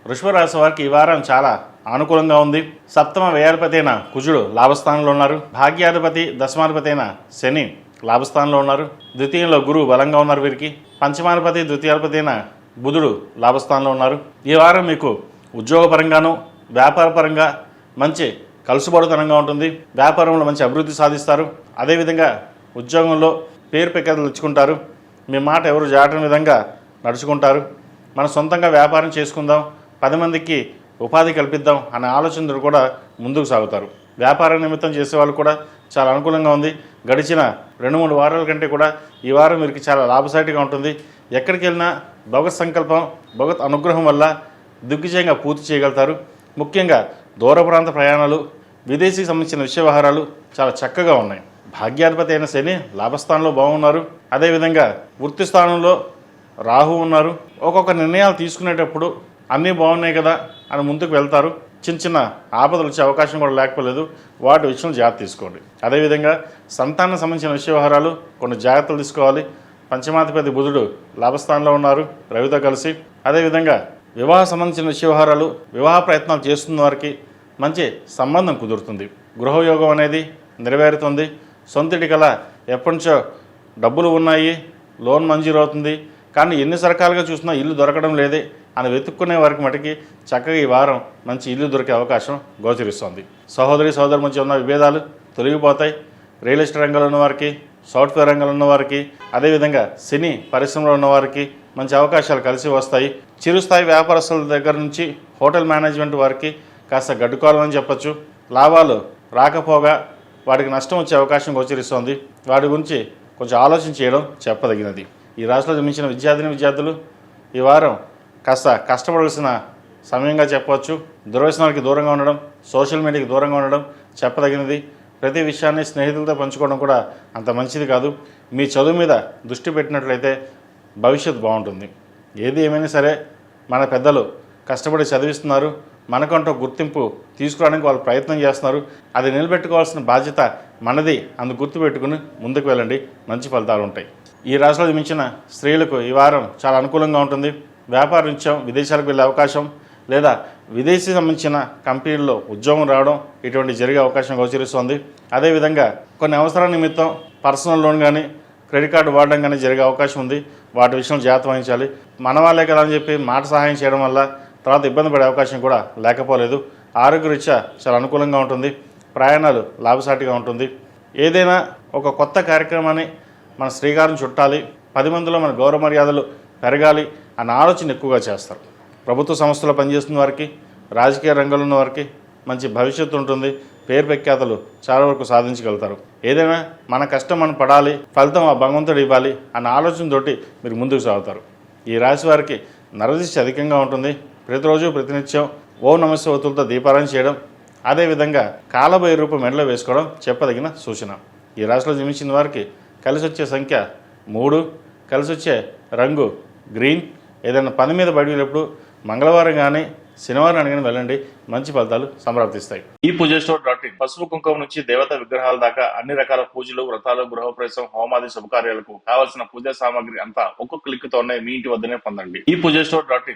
వృషభ రాశి వారికి ఈ వారం చాలా అనుకూలంగా ఉంది. సప్తమ వ్యయాధిపతి అయిన కుజుడు లాభస్థానంలో ఉన్నారు. భాగ్యాధిపతి దశమాధిపతి అయిన శని లాభస్థానంలో ఉన్నారు. ద్వితీయంలో గురువు బలంగా ఉన్నారు. వీరికి పంచమాధిపతి ద్వితీయాధిపతి అయిన బుధుడు లాభస్థానంలో ఉన్నారు. ఈ వారం మీకు ఉద్యోగపరంగాను వ్యాపారపరంగా మంచి కలుసుబడుతనంగా ఉంటుంది. వ్యాపారంలో మంచి అభివృద్ధి సాధిస్తారు. అదేవిధంగా ఉద్యోగంలో పేరు ప్రఖ్యాతులు తెచ్చుకుంటారు. మీ మాట ఎవరు జాటని విధంగా నడుచుకుంటారు. మనం సొంతంగా వ్యాపారం చేసుకుందాం, 10 మందికి ఉపాధి కల్పిద్దాం అనే ఆలోచనలు కూడా ముందుకు సాగుతారు. వ్యాపార నిమిత్తం చేసేవాళ్ళు కూడా చాలా అనుకూలంగా ఉంది. గడిచిన 2-3 వారాల కంటే కూడా ఈ వారం వీరికి చాలా లాభసాటిగా ఉంటుంది. ఎక్కడికి వెళ్ళినా భగవత్ సంకల్పం, భగవత్ అనుగ్రహం వల్ల దిగ్విజయంగా పూర్తి చేయగలుగుతారు. ముఖ్యంగా దూర ప్రాంత ప్రయాణాలు, విదేశీకి సంబంధించిన విషయ వ్యవహారాలు చాలా చక్కగా ఉన్నాయి. భాగ్యాధిపతి అయిన శని లాభస్థానంలో బాగున్నారు. అదేవిధంగా వృత్తి స్థానంలో రాహు ఉన్నారు. ఒక్కొక్క నిర్ణయాలు తీసుకునేటప్పుడు అన్నీ బాగున్నాయి కదా అని ముందుకు వెళ్తారు. చిన్న చిన్న ఆపదలు వచ్చే అవకాశం కూడా లేకపోలేదు. వాటి విషయంలో జాగ్రత్త తీసుకోండి. అదేవిధంగా సంతానం సంబంధించిన విషయ వ్యవహారాలు కొన్ని జాగ్రత్తలు తీసుకోవాలి. పంచమాధిపతి బుధుడు లాభస్థానంలో ఉన్నారు రవితో కలిసి. అదేవిధంగా వివాహ సంబంధించిన విషయ వ్యవహారాలు, వివాహ ప్రయత్నాలు చేస్తున్న వారికి మంచి సంబంధం కుదురుతుంది. గృహయోగం అనేది నెరవేరుతుంది. సొంతిటి కల ఎప్పటి నుంచో డబ్బులు ఉన్నాయి, లోన్ మంజూరు అవుతుంది, కానీ ఎన్ని రకాలుగా చూసినా ఇల్లు దొరకడం లేదే అని వెతుక్కునే వారికి మటుకి చక్కగా ఈ వారం మంచి ఇల్లు దొరికే అవకాశం గోచరిస్తుంది. సహోదరి సహోదరు మధ్య ఉన్న విభేదాలు తొలగిపోతాయి. రియల్ ఎస్టేట్ రంగంలో ఉన్నవారికి, సాఫ్ట్వేర్ రంగంలో ఉన్నవారికి, అదేవిధంగా సినీ పరిశ్రమలో ఉన్నవారికి మంచి అవకాశాలు కలిసి వస్తాయి. చిరుస్థాయి వ్యాపారస్తుల దగ్గర నుంచి హోటల్ మేనేజ్మెంట్ వారికి కాస్త గడ్డుకోవాలని చెప్పచ్చు. లాభాలు రాకపోగా వాటికి నష్టం వచ్చే అవకాశం గోచరిస్తోంది. వాటి గురించి కొంచెం ఆలోచన చేయడం చెప్పదగినది. ఈ రాశిలో జన్మించిన విద్యార్థులు ఈ వారం కాస్త కష్టపడాల్సిన సమయంగా చెప్పవచ్చు. దుర్వ్యసనాలకి దూరంగా ఉండడం, సోషల్ మీడియాకి దూరంగా ఉండడం చెప్పదగినది. ప్రతి విషయాన్ని స్నేహితులతో పంచుకోవడం కూడా అంత మంచిది కాదు. మీ చదువు మీద దృష్టి పెట్టినట్లయితే భవిష్యత్తు బాగుంటుంది. ఏది ఏమైనా సరే మన పెద్దలు కష్టపడి చదివిస్తున్నారు. మనకంటూ గుర్తింపు తీసుకురావడానికి వాళ్ళు ప్రయత్నం చేస్తున్నారు. అది నిలబెట్టుకోవాల్సిన బాధ్యత మనది. అందుకు గుర్తుపెట్టుకుని ముందుకు వెళ్ళండి, మంచి ఫలితాలు ఉంటాయి. ఈ రాశిలో జన్మించిన స్త్రీలకు ఈ వారం చాలా అనుకూలంగా ఉంటుంది. వ్యాపార రీత్యా విదేశాలకు వెళ్ళే అవకాశం లేదా విదేశీ సంబంధించిన కంపెనీల్లో ఉద్యోగం రావడం ఇటువంటి జరిగే అవకాశం గోచరిస్తోంది. అదేవిధంగా కొన్ని అవసరాల నిమిత్తం పర్సనల్ లోన్ కానీ క్రెడిట్ కార్డు వాడడం కానీ జరిగే అవకాశం ఉంది. వాటి విషయంలో జాగ్రత్త వహించాలి. మన వాళ్ళే కదా అని చెప్పి మాట సహాయం చేయడం వల్ల తర్వాత ఇబ్బంది పడే అవకాశం కూడా లేకపోలేదు. ఆరోగ్యరీత్యా చాలా అనుకూలంగా ఉంటుంది. ప్రయాణాలు లాభసాటిగా ఉంటుంది. ఏదైనా ఒక కొత్త కార్యక్రమాన్ని మన శ్రీకారం చుట్టాలి, 10 మందిలో మన గౌరవ మర్యాదలు పెరగాలి అన్న ఆలోచన ఎక్కువగా చేస్తారు. ప్రభుత్వ సంస్థలో పనిచేస్తున్న వారికి, రాజకీయ రంగంలో ఉన్న వారికి మంచి భవిష్యత్తు ఉంటుంది. పేరు ప్రఖ్యాతలు చాలా వరకు సాధించగలుగుతారు. ఏదైనా మన కష్టం మనం పడాలి, ఫలితం ఆ భగవంతుడు ఇవ్వాలి అన్న ఆలోచనతోటి మీరు ముందుకు సాగుతారు. ఈ రాశి వారికి నరదిష్టి అధికంగా ఉంటుంది. ప్రతిరోజు ప్రతినిత్యం ఓం నమస్య ఒత్తులతో దీపారాయణ చేయడం, అదేవిధంగా కాలభైరవ రూపం మెడలో వేసుకోవడం చెప్పదగిన సూచన. ఈ రాశిలో జన్మించిన వారికి కలిసి వచ్చే సంఖ్య 3, కలిసి వచ్చే రంగు గ్రీన్. ఏదైనా పని మీద బయటకు మంగళవారం కానీ శనివారం కానీ వెళ్ళండి, మంచి ఫలితాలు సంప్రాప్తిస్తాయి. ఈ పూజస్టోర్.in పసుపు కుంకుమ నుంచి దేవతా విగ్రహాల దాకా అన్ని రకాల పూజలు, వ్రతాలు, గృహప్రవేశం, హోమాది శుభకార్యాలకు కావాల్సిన పూజా సామాగ్రి అంతా ఒక్కొక్క క్లిక్ తోనే మీ ఇంటి వద్దనే పొందండి. ఈ పూజస్టోర్.in